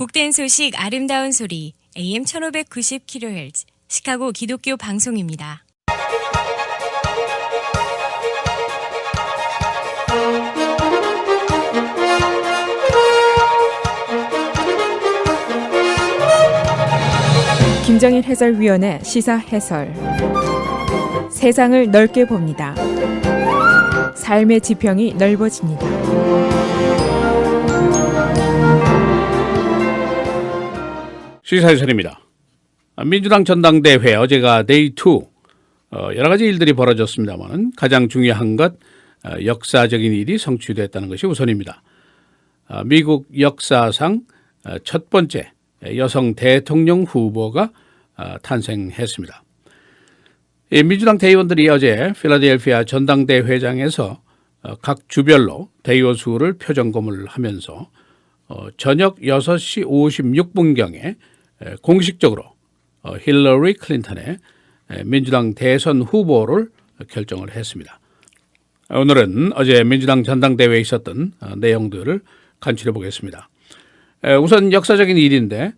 복된 소식 아름다운 소리 AM 1590kHz 시카고 기독교 방송입니다. 김정일 해설위원의 시사 해설. 세상을 넓게 봅니다. 삶의 지평이 넓어집니다. 시사해설입니다. 민주당 전당대회 어제가 데이 2 여러 가지 일들이 벌어졌습니다만 가장 중요한 것 역사적인 일이 성취됐다는 것이 우선입니다. 미국 역사상 첫 번째 여성 대통령 후보가 탄생했습니다. 민주당 대의원들이 어제 필라델피아 전당대회장에서 각 주별로 대의원 수를 표점검을 하면서 저녁 6시 56분경에 공식적으로 힐러리 클린턴의 민주당 대선 후보를 결정을 했습니다. 오늘은 어제 민주당 전당대회에 있었던 내용들을 간추려 보겠습니다. 우선 역사적인 일인데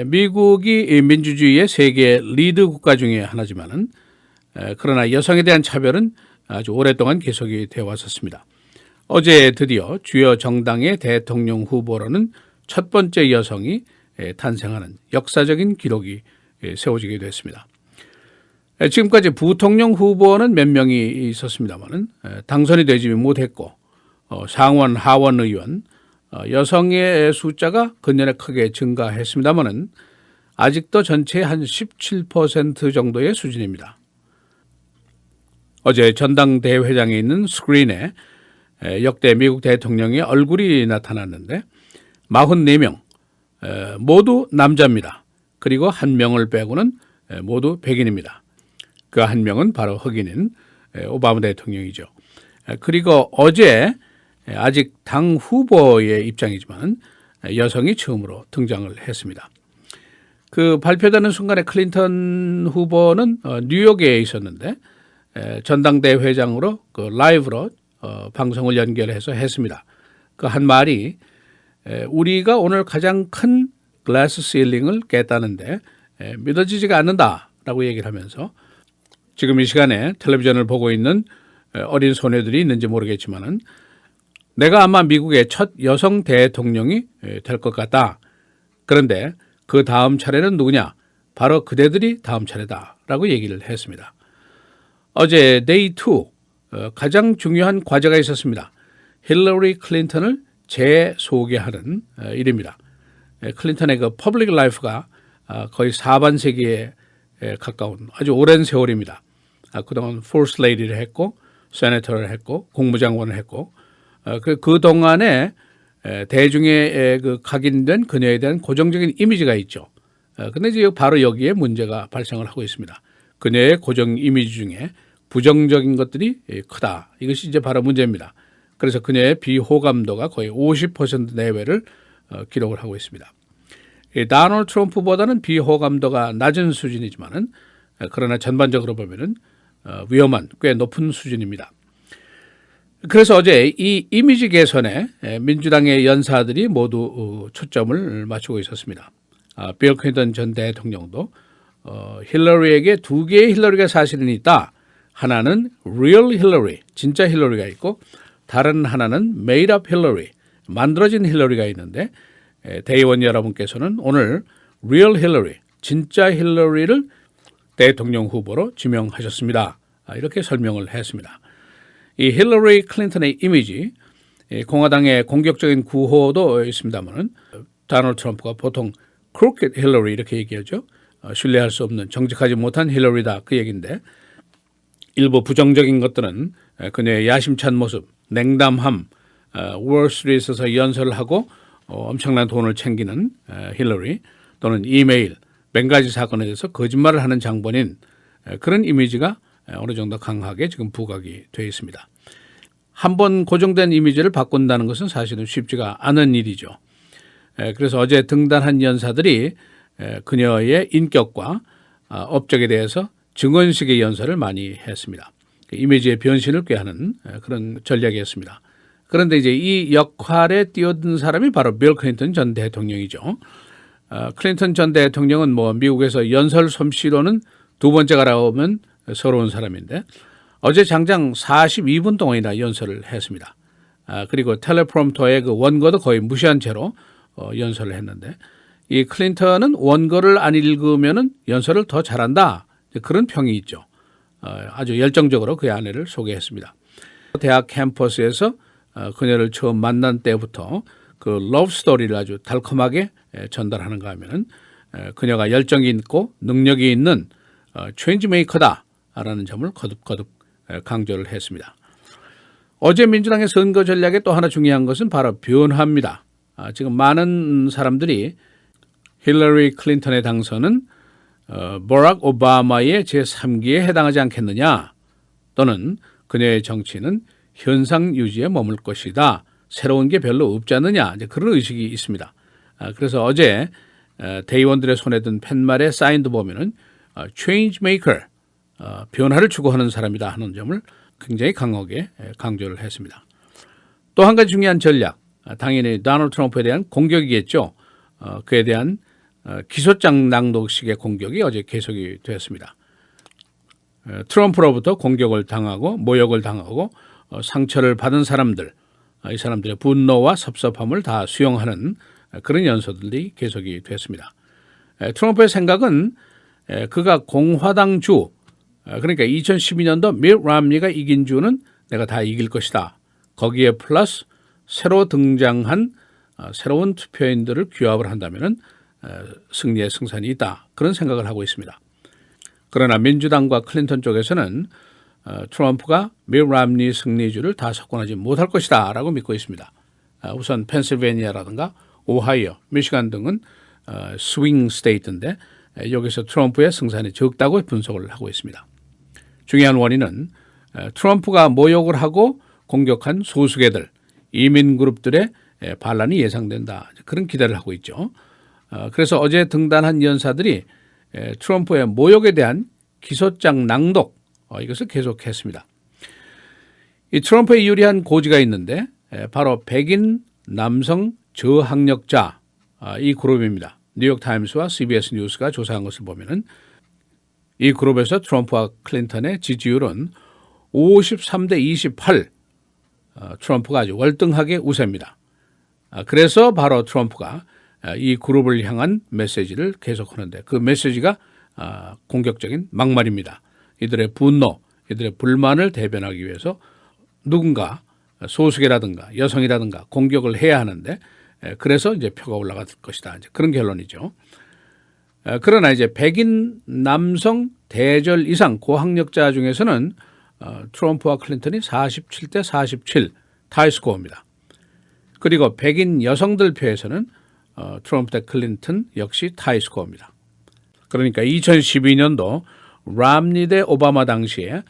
미국이 민주주의의 세계 리드 국가 중에 하나지만은 그러나 여성에 대한 차별은 아주 오랫동안 계속이 되어 왔었습니다. 어제 드디어 주요 정당의 대통령 후보로는 첫 번째 여성이 탄생하는 역사적인 기록이 세워지게 됐습니다. 지금까지 부통령 후보는 몇 명이 있었습니다만 당선이 되지 못했고 상원, 하원 의원, 여성의 숫자가 근년에 크게 증가했습니다만 아직도 전체의 한 17% 정도의 수준입니다. 어제 전당대회장에 있는 스크린에 역대 미국 대통령의 얼굴이 나타났는데 44명 모두 남자입니다. 그리고 한 명을 빼고는 모두 백인입니다. 그 한 명은 바로 흑인인 오바마 대통령이죠. 그리고 어제 아직 당 후보의 입장이지만 여성이 처음으로 등장을 했습니다. 그 발표되는 순간에 클린턴 후보는 뉴욕에 있었는데 전당대회장으로 그 라이브로 방송을 연결해서 했습니다. 그 한 말이 우리가 오늘 가장 큰 글래스 실링을 깼다는데 믿어지지가 않는다라고 얘기를 하면서 지금 이 시간에 텔레비전을 보고 있는 어린 소녀들이 있는지 모르겠지만은 내가 아마 미국의 첫 여성 대통령이 될 것 같다. 그런데 그 다음 차례는 누구냐? 바로 그대들이 다음 차례다라고 얘기를 했습니다. 어제 데이 2 가장 중요한 과제가 있었습니다. 힐러리 클린턴을 재소개하는 일입니다. 클린턴의 그 퍼블릭 라이프가 거의 4반세기에 가까운 아주 오랜 세월입니다. 그동안 퍼스트 레이디를 했고 세네터를 했고 국무장관을 했고 그동안에 대중에 그 각인된 그녀에 대한 고정적인 이미지가 있죠. 그런데 이제 바로 여기에 문제가 발생을 하고 있습니다. 그녀의 고정 이미지 중에 부정적인 것들이 크다. 이것이 이제 바로 문제입니다. 그래서 그녀의 비호감도가 거의 50% 내외를 기록을 하고 있습니다. 다널드 트럼프보다는 비호감도가 낮은 수준이지만은 그러나 전반적으로 보면은 위험한 꽤 높은 수준입니다. 그래서 어제 이 이미지 개선에 민주당의 연사들이 모두 초점을 맞추고 있었습니다. 빌 클린턴 전 대통령도 힐러리에게 두 개의 힐러리가 사실은 있다. 하나는 real 힐러리, 진짜 힐러리가 있고 다른 하나는 made up 힐러리, 만들어진 힐러리가 있는데 대의원 여러분께서는 오늘 real 힐러리, 진짜 힐러리를 대통령 후보로 지명하셨습니다. 이렇게 설명을 했습니다. 이 힐러리 클린턴의 이미지, 공화당의 공격적인 구호도 있습니다만 다널드 트럼프가 보통 crooked 힐러리 이렇게 얘기하죠. 신뢰할 수 없는 정직하지 못한 힐러리다 그 얘기인데 일부 부정적인 것들은 그녀의 야심찬 모습, 냉담함, 월스트리트에서 연설을 하고 엄청난 돈을 챙기는 힐러리 또는 이메일, 뱅가지 사건에 대해서 거짓말을 하는 장본인 그런 이미지가 어느 정도 강하게 지금 부각이 되어 있습니다. 한번 고정된 이미지를 바꾼다는 것은 사실은 쉽지가 않은 일이죠. 그래서 어제 등단한 연사들이 그녀의 인격과 업적에 대해서 증언식의 연설을 많이 했습니다. 이미지의 변신을 꾀하는 그런 전략이었습니다. 그런데 이제 이 역할에 뛰어든 사람이 바로 빌 클린턴 전 대통령이죠. 클린턴 전 대통령은 뭐 미국에서 연설 솜씨로는 두 번째가 나오면 서러운 사람인데 어제 장장 42분 동안이나 연설을 했습니다. 그리고 텔레프롬터의 그 원고도 거의 무시한 채로 연설을 했는데 이 클린턴은 원고를 안 읽으면은 연설을 더 잘한다. 그런 평이 있죠. 아주 열정적으로 그의 아내를 소개했습니다. 대학 캠퍼스에서 그녀를 처음 만난 때부터 그 러브 스토리를 아주 달콤하게 전달하는가 하면은 그녀가 열정이 있고 능력이 있는 체인지 메이커다라는 점을 거듭 강조를 했습니다. 어제 민주당의 선거 전략에 또 하나 중요한 것은 바로 변화입니다. 지금 많은 사람들이 힐러리 클린턴의 당선은 버락 오바마의 제3기에 해당하지 않겠느냐 또는 그녀의 정치는 현상 유지에 머물 것이다. 새로운 게 별로 없지 않느냐 이제 그런 의식이 있습니다. 그래서 어제 대의원들의 손에 든 팻말의 사인도 보면은 change maker 변화를 추구하는 사람이다 하는 점을 굉장히 강하게 강조를 했습니다. 또 한 가지 중요한 전략 당연히 도널드 트럼프에 대한 공격이겠죠. 그에 대한 기소장 낭독식의 공격이 어제 계속이 되었습니다. 트럼프로부터 공격을 당하고 모욕을 당하고 상처를 받은 사람들 이 사람들의 분노와 섭섭함을 다 수용하는 그런 연설들이 계속이 됐습니다. 트럼프의 생각은 그가 공화당 주 그러니까 2012년도 밋 람니가 이긴 주는 내가 다 이길 것이다. 거기에 플러스 새로 등장한 새로운 투표인들을 규합을 한다면 승리의 승산이 있다. 그런 생각을 하고 있습니다. 그러나 민주당과 클린턴 쪽에서는 트럼프가 밋 람니 승리주를 다 석권하지 못할 것이다 라고 믿고 있습니다. 우선 펜실베니아라든가 오하이오, 미시간 등은 스윙 스테이트인데 여기서 트럼프의 승산이 적다고 분석을 하고 있습니다. 중요한 원인은 트럼프가 모욕을 하고 공격한 소수계들, 이민 그룹들의 반란이 예상된다. 그런 기대를 하고 있죠. 그래서 어제 등단한 연사들이 트럼프의 모욕에 대한 기소장 낭독 이것을 계속했습니다. 이 트럼프에 유리한 고지가 있는데 바로 백인 남성 저학력자 이 그룹입니다. 뉴욕타임스와 CBS 뉴스가 조사한 것을 보면은 이 그룹에서 트럼프와 클린턴의 지지율은 53대 28 트럼프가 아주 월등하게 우세입니다. 그래서 바로 트럼프가 이 그룹을 향한 메시지를 계속하는데 그 메시지가 공격적인 막말입니다. 이들의 분노, 이들의 불만을 대변하기 위해서 누군가 소수계라든가 여성이라든가 공격을 해야 하는데 그래서 이제 표가 올라갈 것이다. 이제 그런 결론이죠. 그러나 이제 백인 남성 대절 이상 고학력자 중에서는 트럼프와 클린턴이 47대 47 타이스코어입니다. 그리고 백인 여성들 표에서는 트럼프 대 클린턴 역시 타이스코어입니다. 그러니까 2012년도 람니 대 오바마 당시에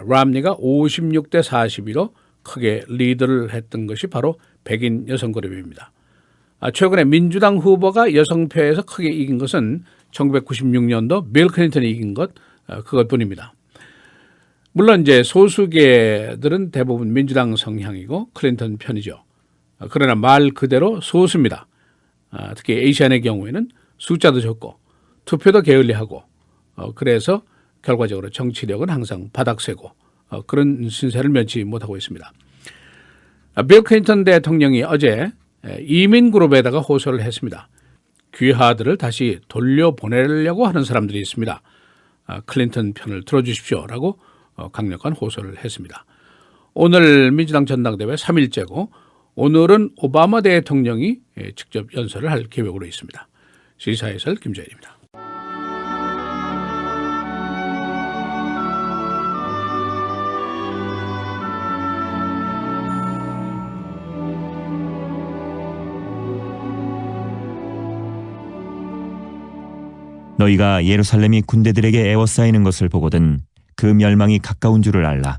람니가 56대 42로 크게 리드를 했던 것이 바로 백인 여성 그룹입니다. 최근에 민주당 후보가 여성표에서 크게 이긴 것은 1996년도 빌 클린턴이 이긴 것 그것뿐입니다. 물론 이제 소수계들은 대부분 민주당 성향이고 클린턴 편이죠. 그러나 말 그대로 소수입니다. 특히 에이시안의 경우에는 숫자도 적고 투표도 게을리하고 그래서 결과적으로 정치력은 항상 바닥세고 그런 신세를 면치 못하고 있습니다. 빌 클린턴 대통령이 어제 이민그룹에다가 호소를 했습니다. 귀하들을 다시 돌려보내려고 하는 사람들이 있습니다. 클린턴 편을 들어주십시오라고 강력한 호소를 했습니다. 오늘 민주당 전당대회 3일째고 오늘은 오바마 대통령이 직접 연설을 할 계획으로 있습니다. 시사해설 김재일입니다. 너희가 예루살렘이 군대들에게 에워싸이는 것을 보거든 그 멸망이 가까운 줄을 알라.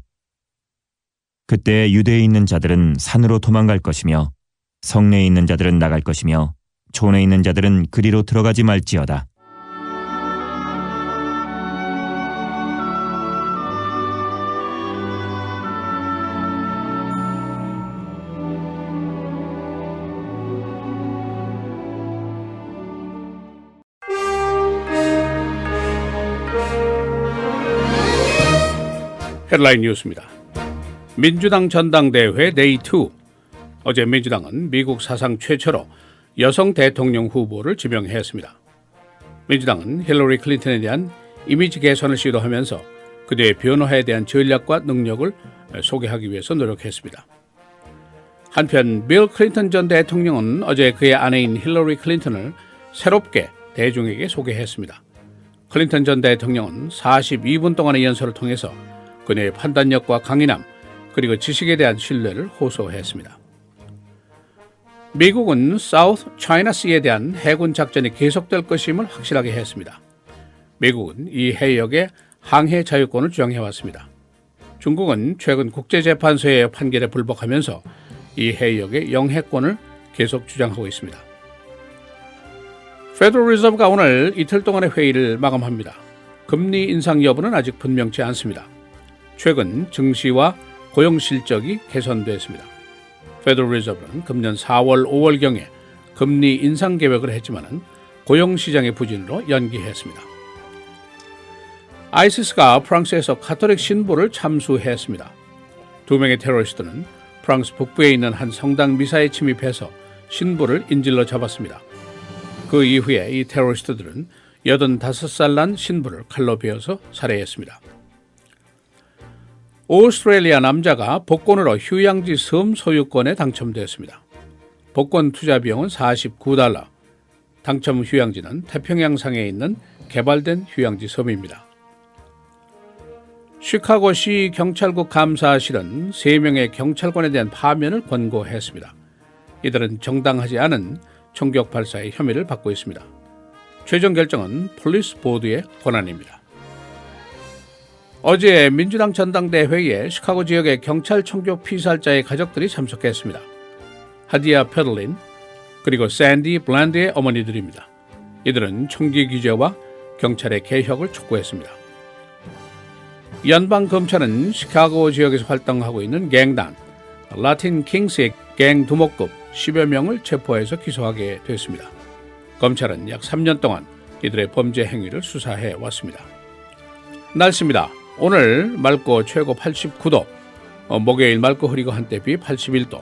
그때 유대에 있는 자들은 산으로 도망갈 것이며 성내에 있는 자들은 나갈 것이며 촌에 있는 자들은 그리로 들어가지 말지어다. 헤드라인 뉴스입니다. 민주당 전당대회 데이 2. 어제 민주당은 미국 사상 최초로 여성 대통령 후보를 지명했습니다. 민주당은 힐러리 클린턴에 대한 이미지 개선을 시도하면서 그대의 변화에 대한 전략과 능력을 소개하기 위해서 노력했습니다. 한편 빌 클린턴 전 대통령은 어제 그의 아내인 힐러리 클린턴을 새롭게 대중에게 소개했습니다. 클린턴 전 대통령은 42분 동안의 연설을 통해서 그녀의 판단력과 강인함 그리고 지식에 대한 신뢰를 호소했습니다. 미국은 사우스 차이나 씨에 대한 해군 작전이 계속될 것임을 확실하게 했습니다. 미국은 이 해역의 항해 자유권을 주장해왔습니다. 중국은 최근 국제재판소의 판결에 불복하면서 이 해역의 영해권을 계속 주장하고 있습니다. 페더럴 리저브가 오늘 이틀 동안의 회의를 마감합니다. 금리 인상 여부는 아직 분명치 않습니다. 최근 증시와 고용 실적이 개선됐습니다. 페더럴 리저브는 금년 4월, 5월경에 금리 인상 계획을 했지만 고용 시장의 부진으로 연기했습니다. 아이시스가 프랑스에서 가톨릭 신부를 참수했습니다. 2명의 테러리스트는 프랑스 북부에 있는 한 성당 미사에 침입해서 신부를 인질로 잡았습니다. 그 이후에 이 테러리스트들은 85살 난 신부를 칼로 베어서 살해했습니다. 오스트레일리아 남자가 복권으로 휴양지 섬 소유권에 당첨되었습니다. 복권 투자 비용은 $49. 당첨 휴양지는 태평양상에 있는 개발된 휴양지 섬입니다. 시카고시 경찰국 감사실은 3명의 경찰관에 대한 파면을 권고했습니다. 이들은 정당하지 않은 총격 발사의 혐의를 받고 있습니다. 최종 결정은 폴리스 보드의 권한입니다. 어제 민주당 전당대회에 시카고 지역의 경찰 총격 피살자의 가족들이 참석했습니다. 하디아 페들린 그리고 샌디 블란드의 어머니들입니다. 이들은 총기 규제와 경찰의 개혁을 촉구했습니다. 연방검찰은 시카고 지역에서 활동하고 있는 갱단 라틴 킹스의 갱 두목급 10여 명을 체포해서 기소하게 됐습니다. 검찰은 약 3년 동안 이들의 범죄 행위를 수사해 왔습니다. 날씨입니다. 오늘 맑고 최고 89도, 목요일 맑고 흐리고 한때 비 81도,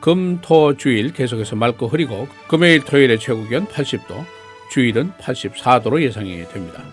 금, 토, 주일 계속해서 맑고 흐리고 금요일, 토요일의 최고 기온 80도, 주일은 84도로 예상이 됩니다.